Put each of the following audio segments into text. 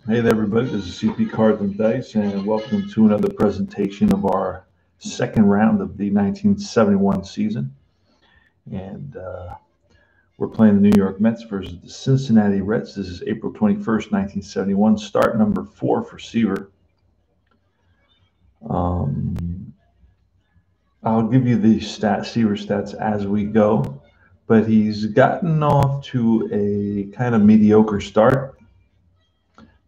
Hey there, everybody. This is CP Cards and Dice, and welcome to another presentation of our second round of the 1971 season. And we're playing the New York Mets versus the Cincinnati Reds. This is April 21st, 1971. Start number 4 for Seaver. I'll give you the Seaver stats as we go, but he's gotten off to a kind of mediocre start.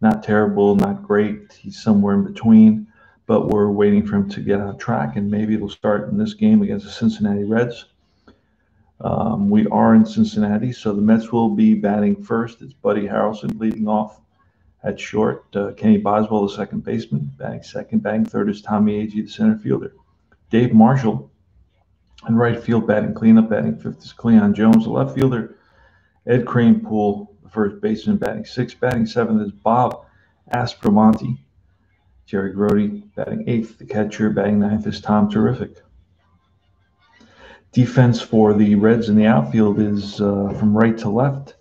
Not terrible, not great. He's somewhere in between, but we're waiting for him to get on track, and maybe it'll start in this game against the Cincinnati Reds. We are in Cincinnati, so the Mets will be batting first. It's Buddy Harrelson leading off at short. Kenny Boswell, the second baseman, batting second. Batting third is Tommy Agee, the center fielder. Dave Marshall in right field, batting cleanup. Batting fifth is Cleon Jones, the left fielder. Ed Kranepool, first baseman, batting sixth. Batting seventh is Bob Aspromonte. Jerry Grody batting eighth. The catcher batting ninth is Tom Terrific. Defense for the Reds in the outfield is from right to left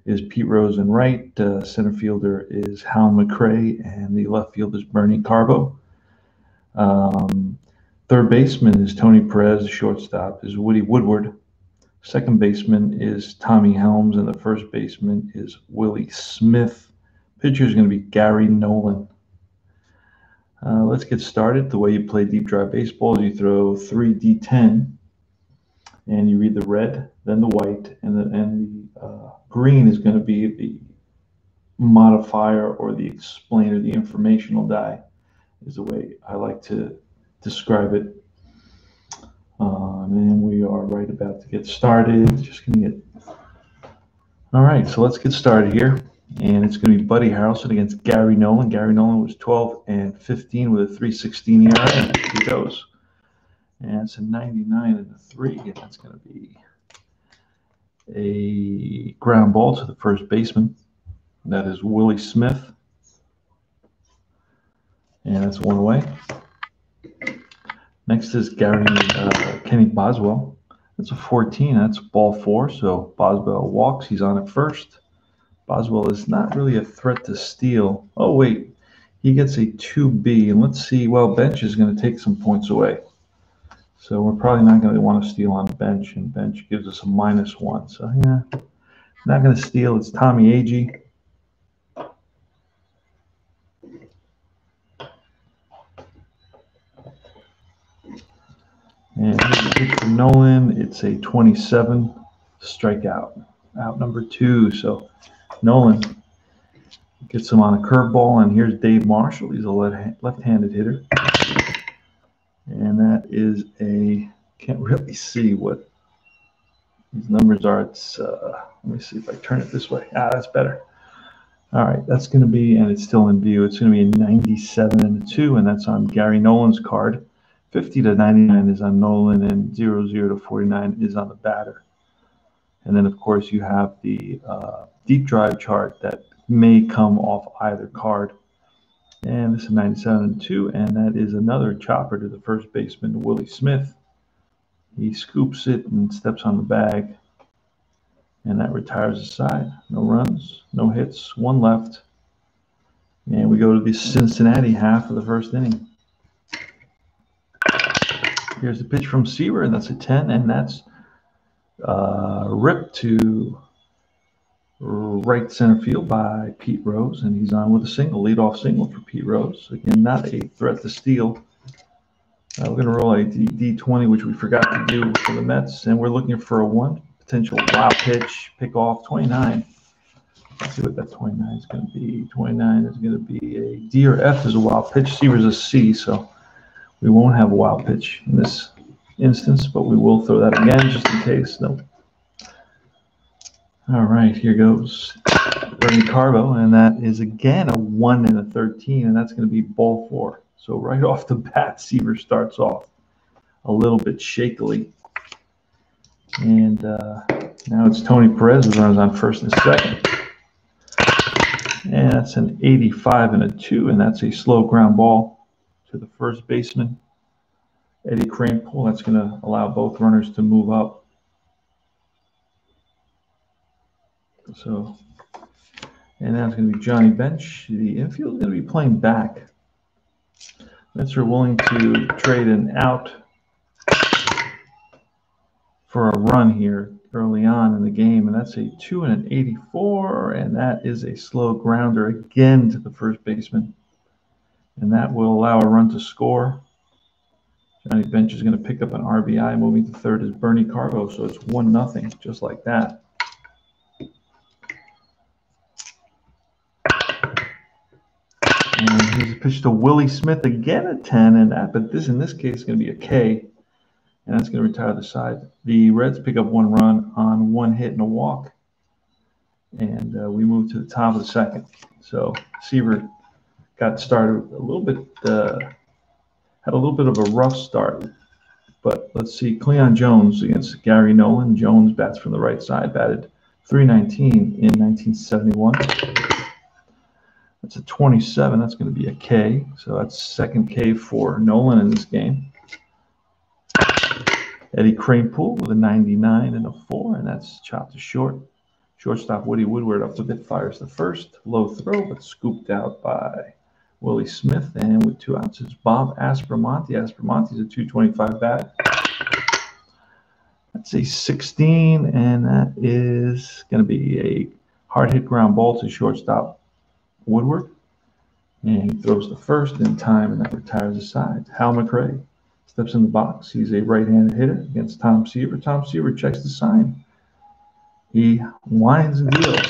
is Pete Rose in right. Center fielder is Hal McRae, and the left fielder is Bernie Carbo. Third baseman is Tony Perez. The shortstop is Woody Woodward. Second baseman is Tommy Helms, and the first baseman is Willie Smith. Pitcher is going to be Gary Nolan. Let's get started. The way you play deep drive baseball is you throw 3 D10, and you read the red, then the white, and the green is going to be the modifier or the explainer, the informational die, is the way I like to describe it. And we are right about to get started. Just going to get... All right, so let's get started here. And it's going to be Buddy Harrelson against Gary Nolan. Gary Nolan was 12-15 with a 3.16 ERA. And here he goes. And it's a 99 and a 3. And that's going to be a ground ball to the first baseman. That is Willie Smith. And that's one away. Next is Kenny Boswell. That's a 14. That's ball 4. So Boswell walks. He's on at first. Boswell is not really a threat to steal. Oh, wait. He gets a 2B. And let's see. Well, bench is going to take some points away. So we're probably not going to want to steal on bench. And bench gives us a -1. So, yeah, not going to steal. It's Tommy Agee. And here's a pitch from Nolan. It's a 27 strikeout. Out number 2. So Nolan gets him on a curveball. And here's Dave Marshall. He's a left-handed hitter. And that is a, can't really see what these numbers are. It's, let me see if I turn it this way. That's better. All right, that's going to be, and it's still in view, it's going to be a 97 and a 2, and that's on Gary Nolan's card. 50-99 is on Nolan, and 00-49 is on the batter. And then, of course, you have the deep drive chart that may come off either card. And this is 97 and 2, and that is another chopper to the first baseman, Willie Smith. He scoops it and steps on the bag, and that retires the side. No runs, no hits, 1 left. And we go to the Cincinnati half of the first inning. Here's the pitch from Seaver, and that's a 10, and that's ripped to right center field by Pete Rose, and he's on with a single, leadoff single for Pete Rose. Again, not a threat to steal. We're going to roll a D20, which we forgot to do for the Mets, and we're looking for a 1 potential wild pitch, pick off 29. Let's see what that 29 is going to be. 29 is going to be a D or F is a wild pitch. Seaver's a C, so we won't have a wild pitch in this instance, but we will throw that again just in case. No. All right, here goes Bernie Carbo, and that is again a 1 and a 13, and that's going to be ball 4. So right off the bat, Seaver starts off a little bit shakily. And now it's Tony Perez who runs on first and second. And that's an 85 and a 2, and that's a slow ground ball to the first baseman, Eddie Kranepool. That's going to allow both runners to move up. So And now it's going to be Johnny Bench. The infield is going to be playing back. Mets are willing to trade an out for a run here early on in the game, and that's a 2 and an 84, and that is a slow grounder again to the first baseman, and that will allow a run to score. Johnny Bench is going to pick up an RBI. Moving to third is Bernie Carbo, so it's 1-0, just like that. And here's a pitch to Willie Smith, again at 10, and that, but this in this case is going to be a K, and that's going to retire the side. The Reds pick up 1 run on 1 hit and a walk, and we move to the top of the second. So Seaver got started a little bit, had a little bit of a rough start, but let's see. Cleon Jones against Gary Nolan. Jones bats from the right side, batted .319 in 1971. That's a 27. That's going to be a K. So that's second K for Nolan in this game. Eddie Kranepool with a 99 and a 4, and that's chopped to short. Shortstop Woody Woodward up with it, fires the first. Low throw, but scooped out by Willie Smith. And with 2 outs, it's Bob Aspromonte. Aspromonte's a .225 bat. That's a 16, and that is going to be a hard hit ground ball to shortstop Woodward. And he throws the first in time, and that retires the side. Hal McRae steps in the box. He's a right-handed hitter against Tom Seaver. Tom Seaver checks the sign. He winds and deals.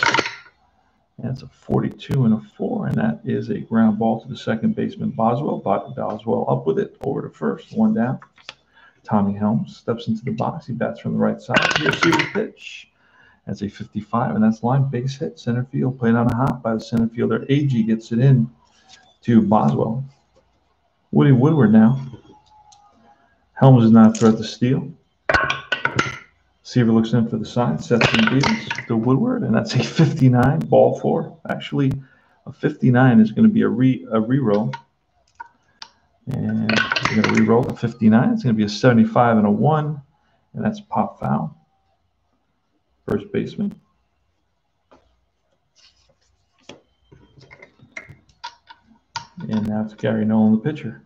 And it's a 42 and a 4, and that is a ground ball to the second baseman, Boswell. Boswell up with it, over to first, 1 down. Tommy Helms steps into the box. He bats from the right side. Here's Seaver's pitch. That's a 55, and that's line base hit. Center field, played on a hop by the center fielder. AG gets it in to Boswell. Woody Woodward now. Helms is not a threat to steal. Seaver looks in for the sign, sets and deals to Woodward, and that's a 59, ball 4. Actually, a 59 is going to be a re-roll. And we're going to re-roll the 59. It's going to be a 75 and a 1, and that's pop foul. First baseman. And now it's Gary Nolan, the pitcher.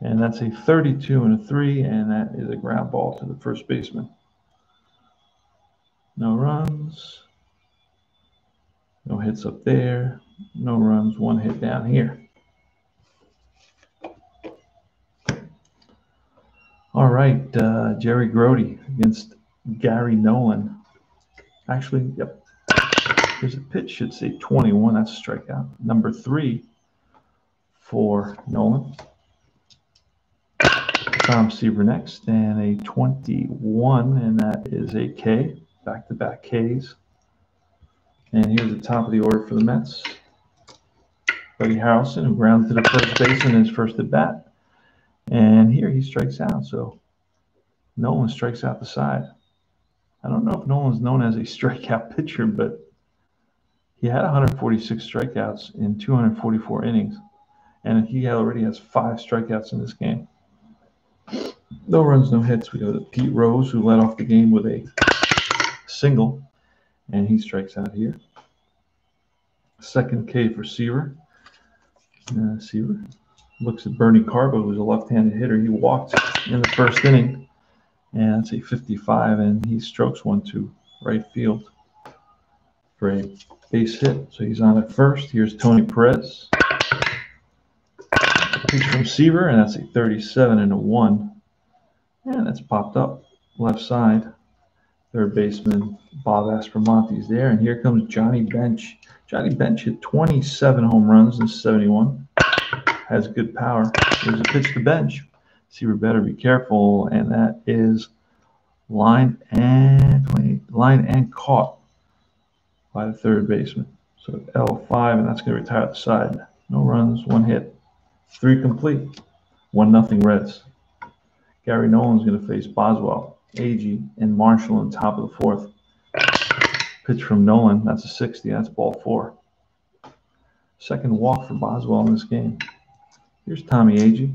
And that's a 32 and a 3, and that is a ground ball to the first baseman. No runs. No hits up there. No runs, 1 hit down here. All right, Jerry Grody against Gary Nolan. Actually, yep. Here's a pitch, should say 21. That's a strikeout. Number 3 for Nolan. Tom Seaver next, and a 21, and that is a K. Back-to-back Ks. And here's the top of the order for the Mets. Buddy Harrelson, who grounded to the first baseman in his first at bat. And here he strikes out, so Nolan strikes out the side. I don't know if Nolan's known as a strikeout pitcher, but he had 146 strikeouts in 244 innings, and he already has 5 strikeouts in this game. No runs, no hits. We go to Pete Rose, who led off the game with a single, and he strikes out here. Second K for Seaver. Seaver looks at Bernie Carbo, who's a left-handed hitter. He walked in the first inning, and that's a 55, and he strokes one to right field for a base hit. So he's on at first. Here's Tony Perez. Pitch from Seaver, and that's a 37 and a 1. And that's popped up left side. Third baseman Bob Aspromonte's there, and here comes Johnny Bench. Johnny Bench hit 27 home runs in 71. Has good power. Here's a pitch to Bench. Seaver better be careful, and that is line and caught by the third baseman. So L5, and that's going to retire the side. No runs, 1 hit, 3 complete, 1-0 Reds. Gary Nolan's going to face Boswell, Agee, and Marshall on top of the 4th. Pitch from Nolan, that's a 60, that's ball 4. Second walk for Boswell in this game. Here's Tommy Agee.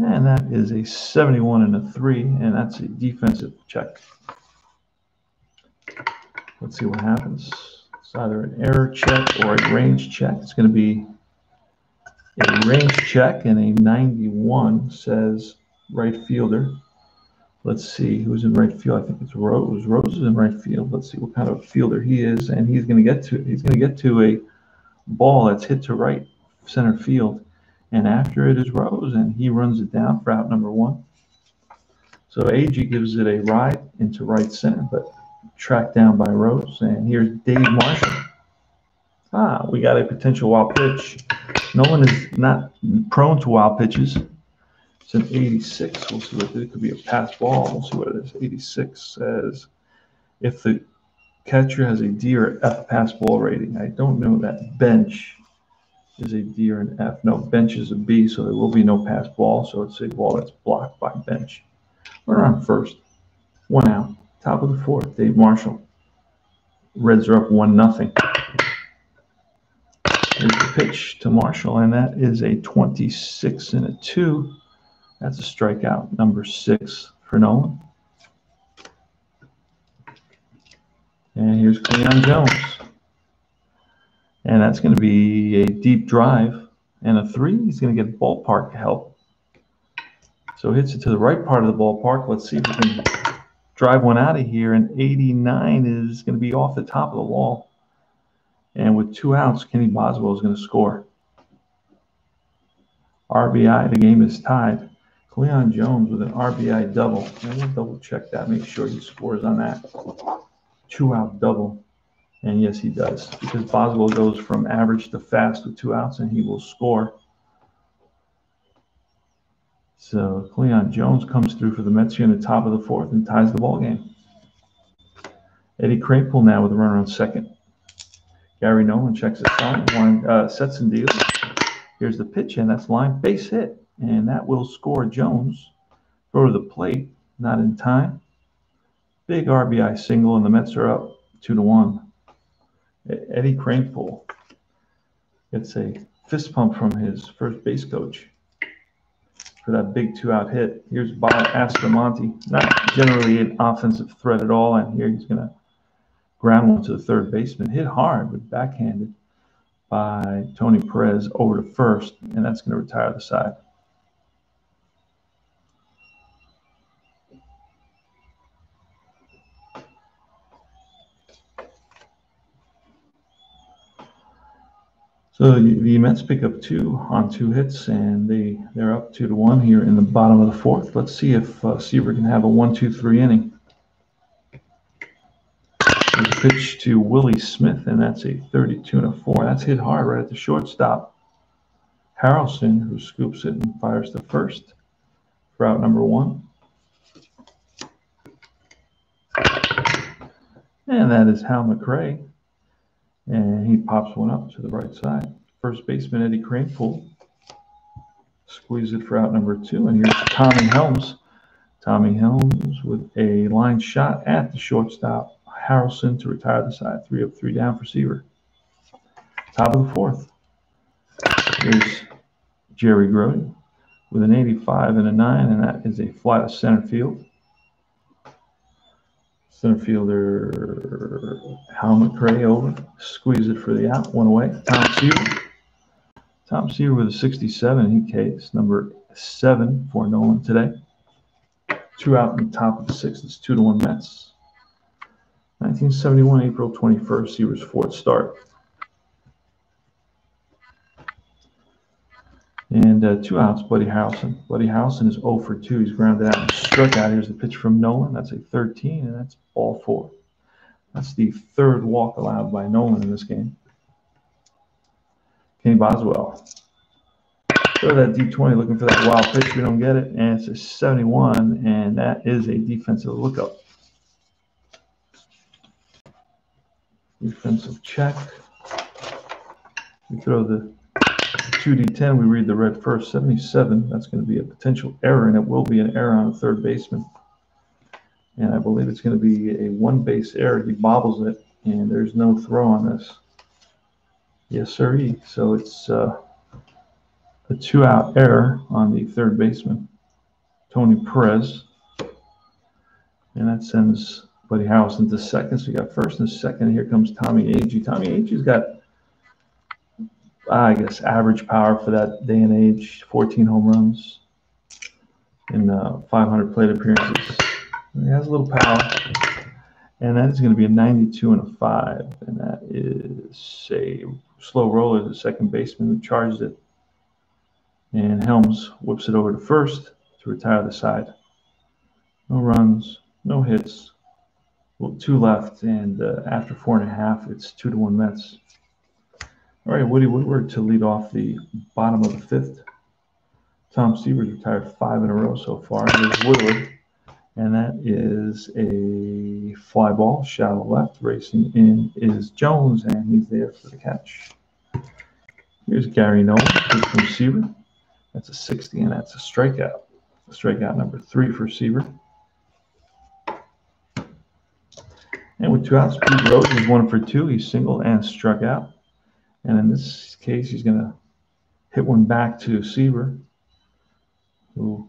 And that is a 71 and a 3, and that's a defensive check. Let's see what happens. It's either an error check or a range check. It's going to be a range check, and a 91 says right fielder. Let's see who's in right field. I think it's Rose. Rose is in right field. Let's see what kind of fielder he is, and he's going to get to a ball that's hit to right center field, and after it is Rose, and he runs it down for out number 1. So AG gives it a ride into right center, but tracked down by Rose. And here's Dave Marshall. We got a potential wild pitch. Nolan is not prone to wild pitches. It's an 86. We'll see what it could be, a pass ball. We'll see what it is. 86 says if the catcher has a D or F pass ball rating. I don't know that bench is a D or an F. No, bench is a B, so there will be no pass ball. So it's a ball that's blocked by bench. We're on first. 1 out. Top of the 4th. Dave Marshall. Reds are up 1-0. Here's the pitch to Marshall, and that is a 26 and a 2. That's a strikeout, number 6 for Nolan. And here's Cleon Jones. And that's going to be a deep drive and a 3. He's going to get ballpark help. So hits it to the right part of the ballpark. Let's see if we can drive one out of here. And 89 is going to be off the top of the wall. And with 2 outs, Kenny Boswell is going to score. RBI, the game is tied. Cleon Jones with an RBI double. And we'll double check that, make sure he scores on that 2-out double. And yes, he does, because Boswell goes from average to fast with 2 outs, and he will score. So Cleon Jones comes through for the Mets here in the top of the 4th and ties the ball game. Eddie Kranepool now with a runner on second. Gary Nolan checks his sign, sets and deals. Here's the pitch, and that's line base hit, and that will score Jones. Throw to the plate, not in time. Big RBI single, and the Mets are up 2-1. Eddie Kranepool gets a fist pump from his first base coach for that big 2-out hit. Here's Bob Astromonte, not generally an offensive threat at all, and here he's going to ground one to the third baseman. Hit hard, but backhanded by Tony Perez over to first, and that's going to retire the side. So the Mets pick up 2 on 2 hits, and they're up 2-1 here in the bottom of the 4th. Let's see if Seaver can have a 1-2-3 inning. There's a pitch to Willie Smith, and that's a 32 and a 4. That's hit hard right at the shortstop. Harrelson, who scoops it and fires to first for out number 1. And that is Hal McRae. And he pops one up to the right side. First baseman Eddie Kranepool squeezes it for out number 2. And here's Tommy Helms. Tommy Helms with a line shot at the shortstop. Harrelson to retire the side. 3 up, 3 down for Seaver. Top of the 4th. Here's Jerry Grody with an 85 and a 9, and that is a fly to center field. Center fielder Hal McRae over. Squeeze it for the out. 1 away. Tom Seaver. Tom Seaver with a 67. He case number 7 for Nolan today. 2 out in the top of the 6th. It's 2-1 Mets. 1971, April 21st, Seaver's 4th start. And 2 outs, Buddy Harrelson. Buddy Harrelson is 0 for 2. He's grounded out and struck out. Here's the pitch from Nolan. That's a 13, and that's ball 4. That's the 3rd walk allowed by Nolan in this game. Kenny Boswell. Throw that deep 20, looking for that wild pitch. We don't get it, and it's a 71, and that is a defensive lookup. Defensive check. We throw the 2D10. We read the red first. 77. That's going to be a potential error, and it will be an error on the third baseman. And I believe it's going to be a 1-base error. He bobbles it, and there's no throw on this. Yes, sir. So it's a 2-out error on the third baseman. Tony Perez. And that sends Buddy Harrelson to second. So you got first and second. Here comes Tommy Agee. Tommy Agee's got, I guess, average power for that day and age. 14 home runs in 500 plate appearances. And he has a little power. And that is going to be a 92 and a 5. And that is a slow roller, the second baseman who charged it. And Helms whips it over to first to retire the side. No runs, no hits. Well, 2 left, and after 4.5, it's 2-1 Mets. All right, Woody Woodward to lead off the bottom of the 5th. Tom Seaver's retired 5 in a row so far. There's Woodward, and that is a fly ball, shallow left. Racing in is Jones, and he's there for the catch. Here's Gary Nolan from Seaver. That's a 60, and that's a strikeout. Strikeout number 3 for Seaver. And with 2 outs, Pete Rose is 1 for 2. He's singled and struck out. And in this case, he's going to hit one back to Seaver, who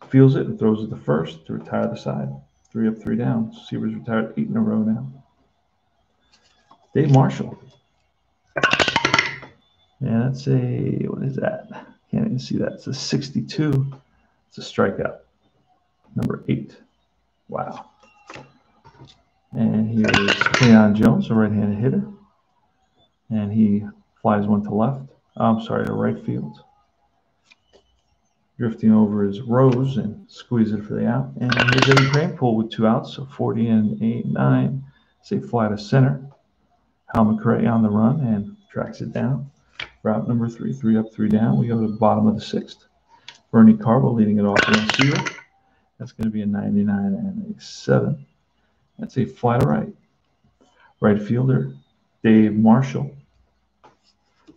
feels it and throws it to first to retire the side. 3 up, 3 down. Seaver's retired 8 in a row now. Dave Marshall. And that's a, what is that? Can't even see that. It's a 62. It's a strikeout. Number 8. Wow. And here's Cleon Jones, a right-handed hitter. And he flies one to left. To right field. Drifting over is Rose and squeeze it for the out. And here's Eddie Cranpool with 2 outs, so 40 and 8-9. Say fly to center. Hal McRae on the run and tracks it down. Route number 3, 3 up, 3 down. We go to the bottom of the 6th. Bernie Carbo leading it off against Seaver. That's going to be a 99 and a 7. That's a fly to right. Right fielder, Dave Marshall,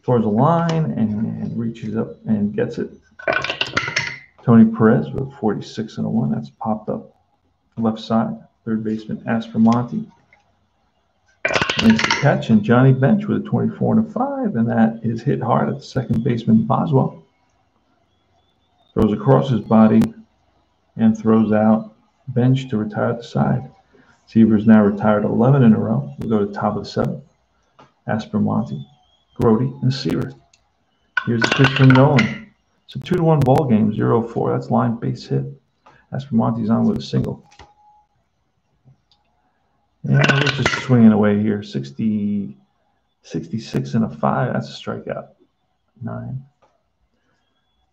towards the line and reaches up and gets it. Tony Perez with 46 and a 1. That's popped up left side. Third baseman, Aspromonte, makes the catch. And Johnny Bench with a 24 and a 5. And that is hit hard at the second baseman, Boswell. Throws across his body and throws out Bench to retire the side. Seaver's now retired 11 in a row. We go to the top of the 7th. Aspromonte, Grody, and Seaver. Here's the pitch from Nolan. It's a 2-1 ball game, 0-4. That's line base hit. Aspromonte's on with a single. And we're just swinging away here. 66 and a 5. That's a strikeout. 9.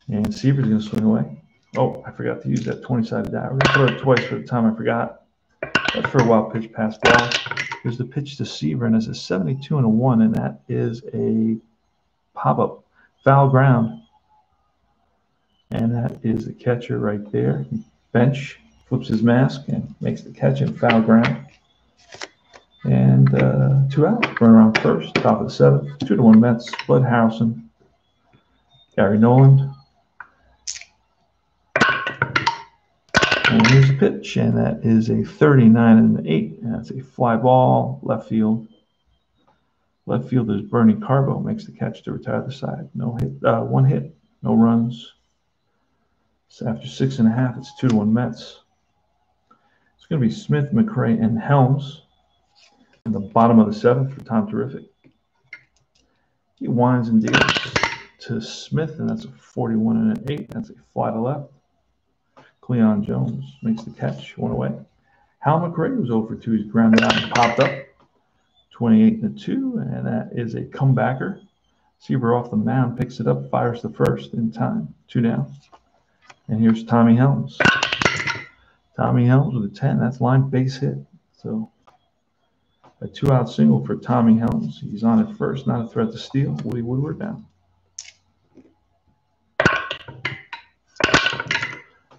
And Seaver's going to swing away. Oh, I forgot to use that 20-sided die. We're going to throw it twice for the time I forgot. But for a while, pitch passed ball. Here's the pitch to Seaver, and it's a 72 and a 1, and that is a pop-up foul ground. And that is the catcher right there. Bench flips his mask and makes the catch in foul ground. And 2 out. Run around first, top of the 7th. 2-1 Mets. Bud Harrelson, Gary Nolan. And here's the pitch, and that is a 39 and an 8. And that's a fly ball, left field. Left fielder's Bernie Carbo makes the catch to retire the side. No hit, 1 hit, no runs. So after 6.5, it's 2-1 Mets. It's going to be Smith, McRae, and Helms in the bottom of the 7th for Tom Terrific. He winds and deals to Smith, and that's a 41 and an 8. That's a fly to left. Cleon Jones makes the catch, 1 away. Hal McRae was 0 for 2. He's grounded out and popped up. 28 and a 2, and that is a comebacker. Seaver off the mound, picks it up, fires the first in time. 2 down. And here's Tommy Helms. Tommy Helms with a 10. That's line base hit. So a 2-out single for Tommy Helms. He's on at first, not a threat to steal. Woody Woodward down.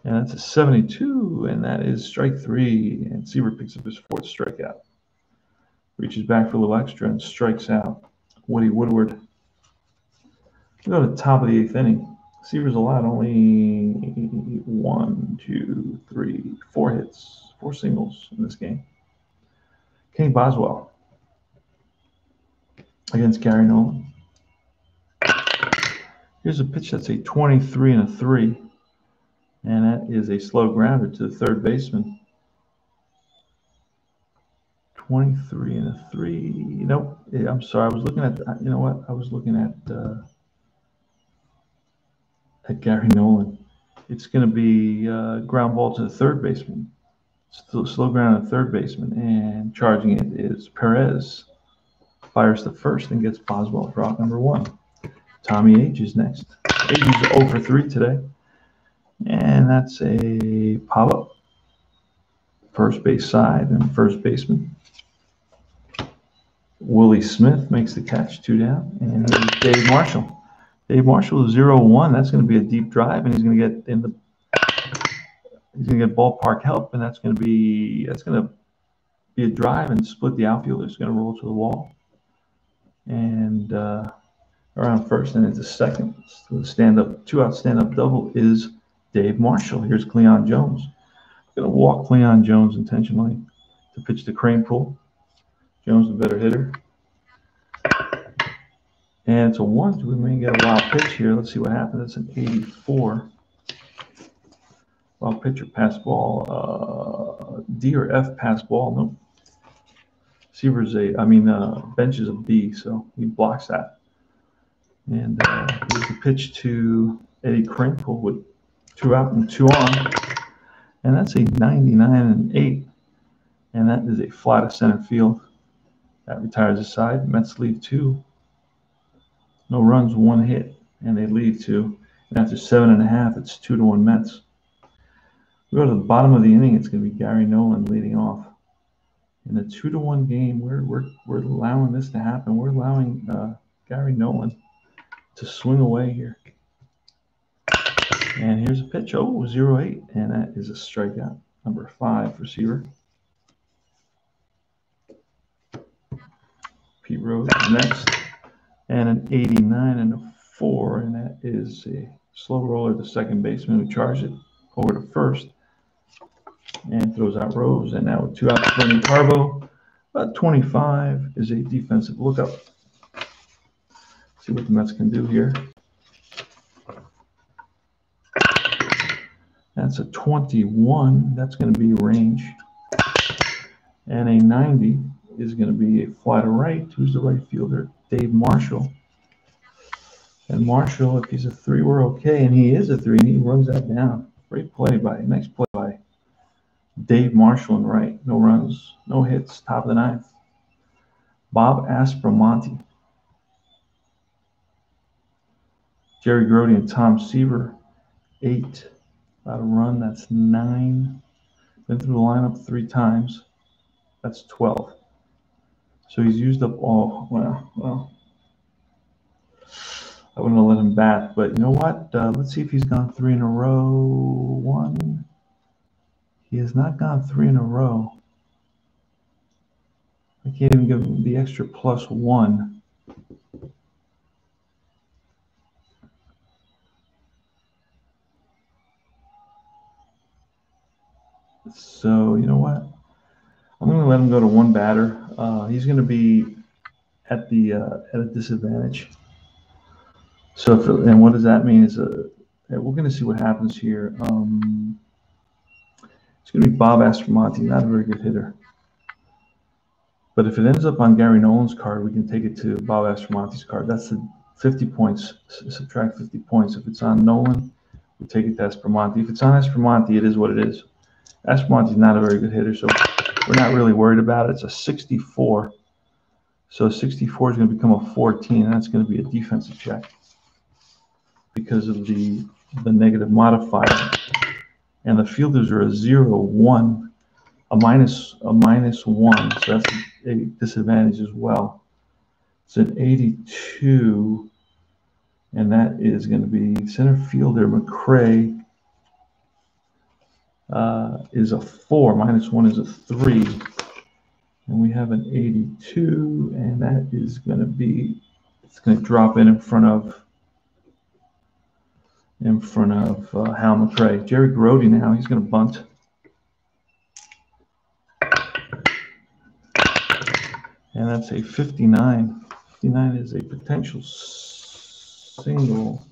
And that's a 72, and that is strike 3. And Seaver picks up his 4th strikeout. Reaches back for a little extra and strikes out Woody Woodward. We go to the top of the 8th inning. Seaver's allowed only 1, 2, 3, 4 hits, 4 singles in this game. Kenny Boswell against Gary Nolan. Here's a pitch that's a 23 and a 3. And that is a slow grounder to the third baseman. 23 and a 3. Nope. I'm sorry. I was looking at, you know what? I was looking at Gary Nolan. It's going to be ground ball to the third baseman. Slow ground to the third baseman. And charging it is Perez. Fires the first and gets Boswell for out number 1. Tommy H is next. H is 0 for 3 today. And that's a pop-up. First base side and first baseman. Willie Smith makes the catch, 2 down. And here's Dave Marshall. Dave Marshall is 0-1. That's going to be a deep drive, and he's going to get ballpark help, and that's going to be a drive and split the outfielder. It's going to roll to the wall. And around first and into second. So the 2-out stand-up double is Dave Marshall. Here's Cleon Jones. I'm going to walk Cleon Jones intentionally to pitch the Crane Pool. Jones the better hitter. And it's a 1. We may get a wild pitch here. Let's see what happens. It's an 84. Wild pitch or pass ball. D or F pass ball. Nope. Seaver's bench is a B, so he blocks that. And here's the pitch to Eddie Kranepool with 2 out and 2 on. And that's a 99 and 8. And that is a fly to center field. That retires the side. Mets leave 2. No runs, 1 hit. And they leave 2. And after 7.5, it's 2-1 Mets. We go to the bottom of the inning. It's going to be Gary Nolan leading off. In a 2-1 game, we're allowing this to happen. We're allowing Gary Nolan to swing away here. And here's a pitch. 0-8. And that is a strikeout. Number 5 for Seaver. Pete Rose next. And an 89 and a 4. And that is a slow roller to second baseman who charged it over to first. And throws out Rose. And now with 2 outs, Bernie Carbo. About 25 is a defensive lookup. See what the Mets can do here. That's a 21. That's going to be range. And a 90 is going to be a fly to right. Who's the right fielder? Dave Marshall. And Marshall, if he's a 3, we're okay. And he is a 3, and he runs that down. Great play by, nice play by Dave Marshall and right. No runs, no hits, top of the 9th. Bob Aspromonte. Jerry Grody and Tom Seaver, 8. About a run, that's 9. Been through the lineup 3 times. That's 12. So he's used up all, well, I wouldn't have let him bat, but you know what? Let's see if he's gone 3 in a row. 1. He has not gone 3 in a row. I can't even give him the extra +1. So you know what? I'm going to let him go to 1 batter. He's going to be at a disadvantage. So and what does that mean? Is we're going to see what happens here. It's going to be Bob Aspromonte, not a very good hitter. But if it ends up on Gary Nolan's card, we can take it to Bob Aspromonte's card. That's the 50 points. Subtract 50 points. If it's on Nolan, we take it to Aspromonte. If it's on Aspromonte, it is what it is. Aspromonte's not a very good hitter, so we're not really worried about it. It's a 64. So 64 is going to become a 14, and that's going to be a defensive check because of the negative modifier. And the fielders are a 0-1, a minus 1, so that's a disadvantage as well. It's an 82, and that is going to be center fielder McCray is a 4, minus 1 is a 3, and we have an 82, and that is going to be, it's going to drop in front of Hal McCray. Jerry Grody now, he's going to bunt. And that's a 59. 59 is a potential single.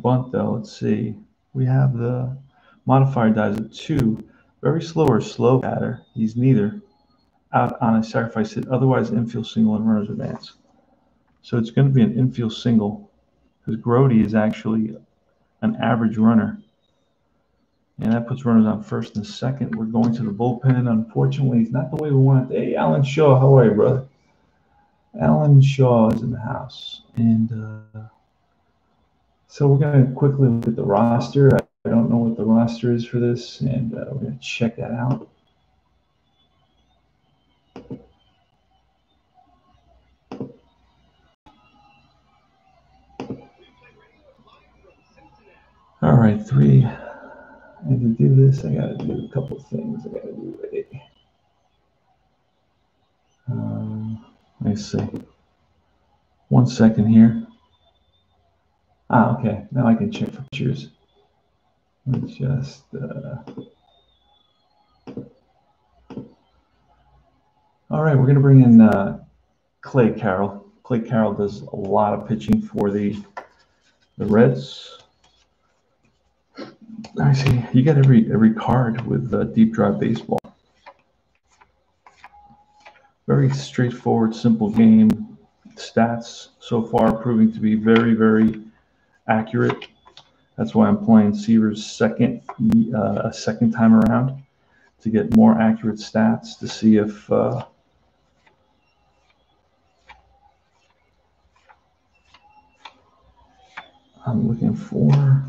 bunt, though. Let's see. We have the modifier dies at 2. Very slow or slow batter. He's neither. Out on a sacrifice hit, otherwise infield single and runners advance. So it's going to be an infield single because Grody is actually an average runner. And that puts runners on first and second. We're going to the bullpen. Unfortunately, it's not the way we want it. Hey, Alan Shaw, how are you, brother? Alan Shaw is in the house. And so we're going to quickly look at the roster. I don't know what the roster is for this, and we're going to check that out. All right, 3. I need to do this. I got to do a couple of things. I got to do it. Let me see. 1 second here. Okay. Now I can check for pictures. Let's just. All right, we're going to bring in Clay Carroll. Clay Carroll does a lot of pitching for the Reds. I see. You get every card with Deep Drive Baseball. Very straightforward, simple game. Stats so far proving to be very, very accurate. That's why I'm playing Seaver's second time around to get more accurate stats to see if I'm looking for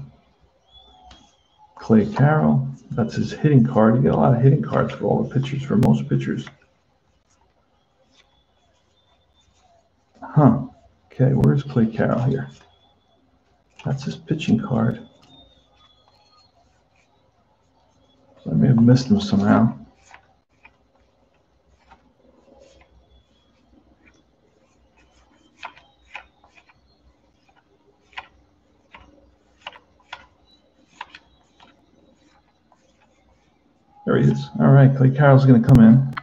Clay Carroll. That's his hitting card. You get a lot of hitting cards for all the pitchers, for most pitchers. Huh. Okay, where's Clay Carroll here? That's his pitching card. So I may have missed him somehow. There he is. All right, Clay Carroll's going to come in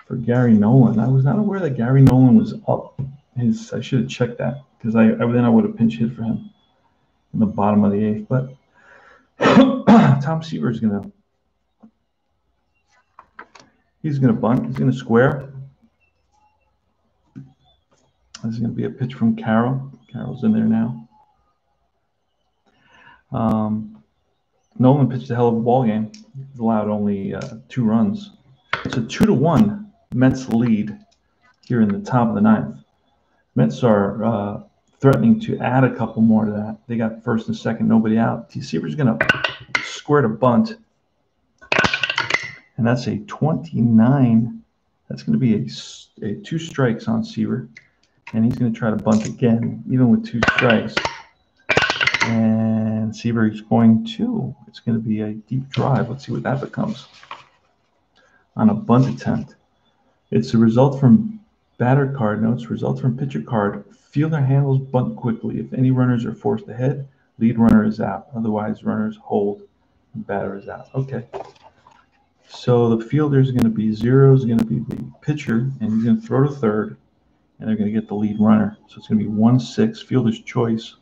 for Gary Nolan. I was not aware that Gary Nolan was up. I should have checked that because then I would have pinch hit for him in the bottom of the 8th. But Tom Seaver is going to. He's going to bunt. He's going to square. This is going to be a pitch from Carroll. Carroll's in there now. Nolan pitched a hell of a ball game. He's allowed only 2 runs. It's a 2-1 Mets lead here in the top of the 9th. Mets are threatening to add a couple more to that. They got first and second, nobody out. Seaver's going to square to bunt. And that's a 29. That's going to be a 2 strikes on Seaver. And he's going to try to bunt again, even with 2 strikes. And Seaver is going to. It's going to be a deep drive. Let's see what that becomes on a bunt attempt. It's a result from batter card notes, result from pitcher card. Fielder handles bunt quickly. If any runners are forced ahead, lead runner is out. Otherwise, runners hold and batter is out. Okay. So the fielder is going to be 0, is going to be the pitcher, and he's going to throw to third, and they're going to get the lead runner. So it's going to be 1-6, fielder's choice.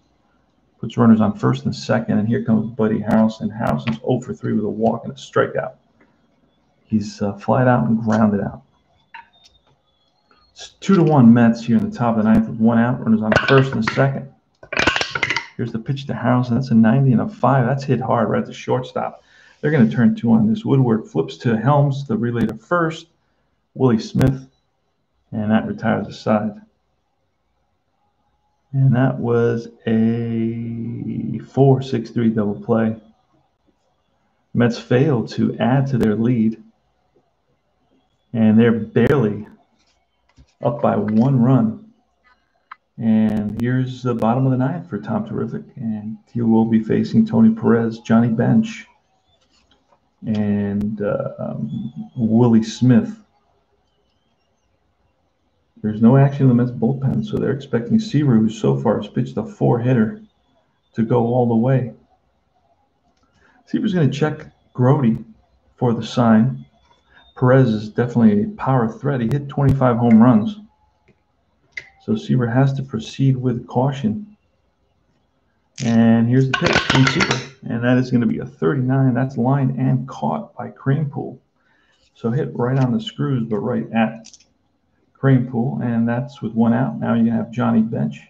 Puts runners on first and second, and here comes Buddy Harrelson. Harrelson's 0 for 3 with a walk and a strikeout. He's flied out and grounded out. It's 2-1 Mets here in the top of the 9th with 1 out. Runners on first and second. Here's the pitch to Harrelson. That's a 90 and a 5. That's hit hard right at the shortstop. They're going to turn 2 on this. Woodward flips to Helms, the relay to first. Willie Smith, and that retires the side. And that was a 4-6-3 double play. Mets failed to add to their lead. And they're barely up by 1 run. And here's the bottom of the 9th for Tom Terrific. And he will be facing Tony Perez, Johnny Bench, and Willie Smith. There's no action in the Mets bullpen, so they're expecting Seaver, who so far has pitched a 4-hitter, to go all the way. Seaver's going to check Grody for the sign. Perez is definitely a power threat. He hit 25 home runs. So Seaver has to proceed with caution. And here's the pitch from Seaver, and that is going to be a 39. That's lined and caught by Kranepool. So hit right on the screws, but right at Kranepool, and that's with one out. Now you're going to have Johnny Bench.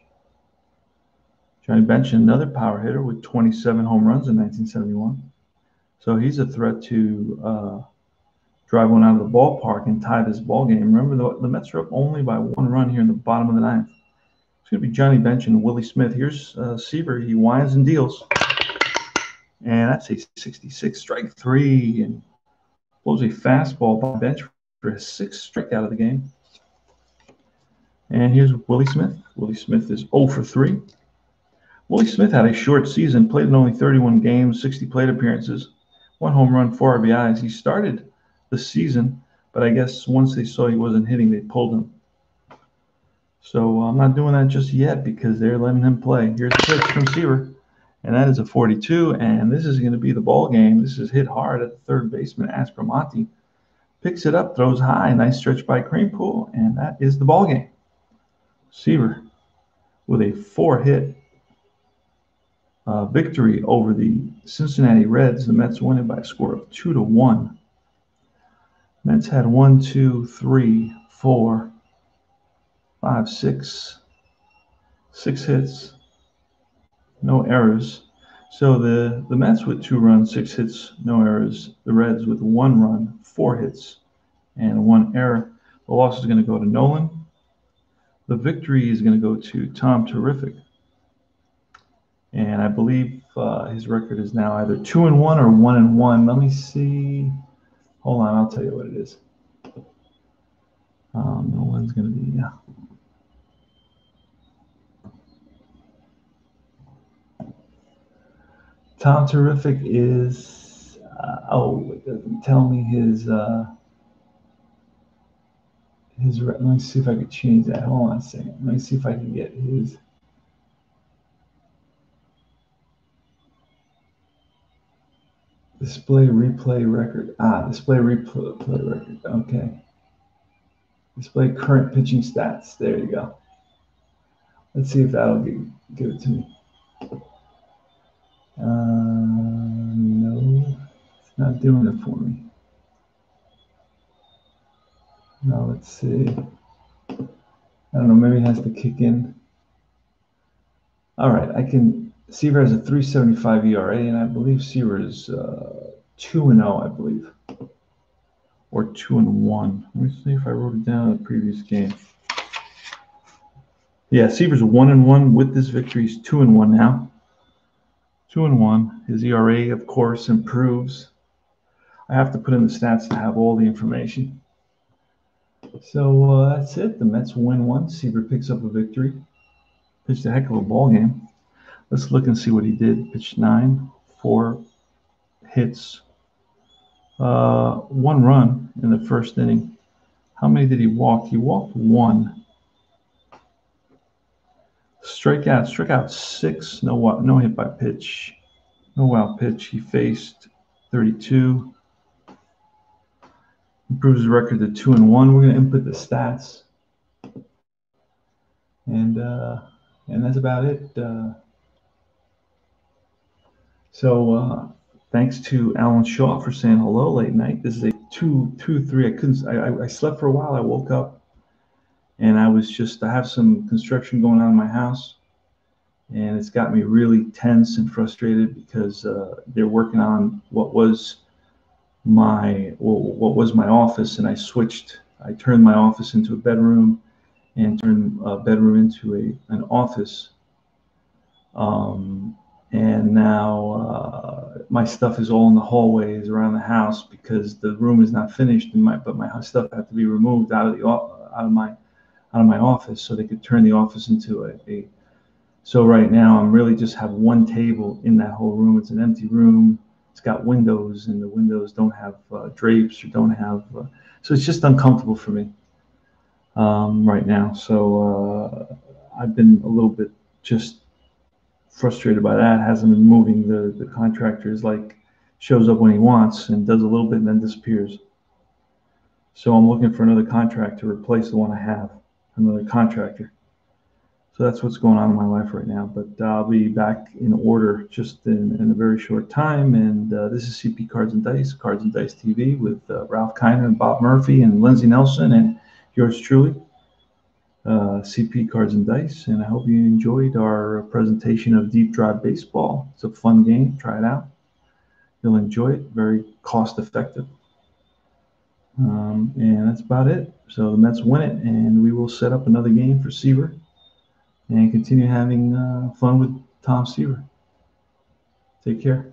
Johnny Bench, another power hitter with 27 home runs in 1971. So he's a threat to drive one out of the ballpark and tie this ball game. Remember, the Mets are up only by one run here in the bottom of the ninth. It's going to be Johnny Bench and Willie Smith. Here's Seaver. He winds and deals. And that's a 66, strike three, and blows a fastball by Bench for his sixth strikeout of the game. And here's Willie Smith. Willie Smith is 0 for 3. Willie Smith had a short season, played in only 31 games, 60 plate appearances, 1 home run, 4 RBIs. He started the season, but I guess once they saw he wasn't hitting, they pulled him. So I'm not doing that just yet because they're letting him play. Here's the pitch from Seaver, and that is a 42, and this is going to be the ball game. This is hit hard at the third baseman, Aspromonte. Picks it up, throws high, nice stretch by Kranepool, and that is the ball game. Seaver with a 4-hit victory over the Cincinnati Reds. The Mets won it by a score of 2-1. Mets had 1, 2, 3, 4, 5, 6 hits, no errors. So the Mets with 2 runs, 6 hits, no errors. The Reds with 1 run, 4 hits, and 1 error. The loss is going to go to Nolan. The victory is going to go to Tom Terrific. And I believe his record is now either 2-1 or 1-1. Let me see. Hold on, I'll tell you what it is. Nolan's going to be, Tom Terrific is, it doesn't tell me his, let me see if I could change that. Hold on a second. Let me see if I can get his. Display replay record. Display replay record. Okay. Display current pitching stats. There you go. Let's see if that'll give it to me. No, it's not doing it for me. Now let's see. I don't know. Maybe it has to kick in. All right, I can. Seaver has a 3.75 ERA, and I believe Seaver is 2-0, I believe, or 2-1. Let me see if I wrote it down in the previous game. Yeah, Seaver's 1-1 with this victory. He's 2-1 now. 2-1. His ERA, of course, improves. I have to put in the stats to have all the information. So that's it. The Mets win 1. Seaver picks up a victory. Pitched a heck of a ball game. Let's look and see what he did. Pitched 9, 4 hits, 1 run in the first inning. How many did he walk? He walked 1. Struck out 6. No hit by pitch. No wild pitch. He faced 32. Improves his record to 2-1. We're going to input the stats, and that's about it. So thanks to Alan Shaw for saying hello late night. This is a 2-3. I slept for a while. I woke up, and I have some construction going on in my house, and it's got me really tense and frustrated because they're working on what was my office, and I turned my office into a bedroom and turned a bedroom into an office. And now my stuff is all in the hallways around the house because the room is not finished, but my stuff had to be removed out of my office so they could turn the office into a. So right now I'm really just have one table in that whole room. It's an empty room. It's got windows, and the windows don't have drapes or don't have. So it's just uncomfortable for me right now. So I've been a little bit just frustrated by that. Hasn't been moving. The contractor is like shows up when he wants and does a little bit and then disappears. So I'm looking for another contractor to replace the one I have, another contractor. So that's what's going on in my life right now. But I'll be back in order just in a very short time. And this is CP Cards and Dice TV with Ralph Kiner and Bob Murphy and Lindsey Nelson and yours truly, CP Cards and Dice. And I hope you enjoyed our presentation of Deep Drive Baseball. It's a fun game. Try it out. You'll enjoy it. Very cost effective. And that's about it. So the Mets win it, and we will set up another game for Seaver and continue having fun with Tom Seaver. Take care.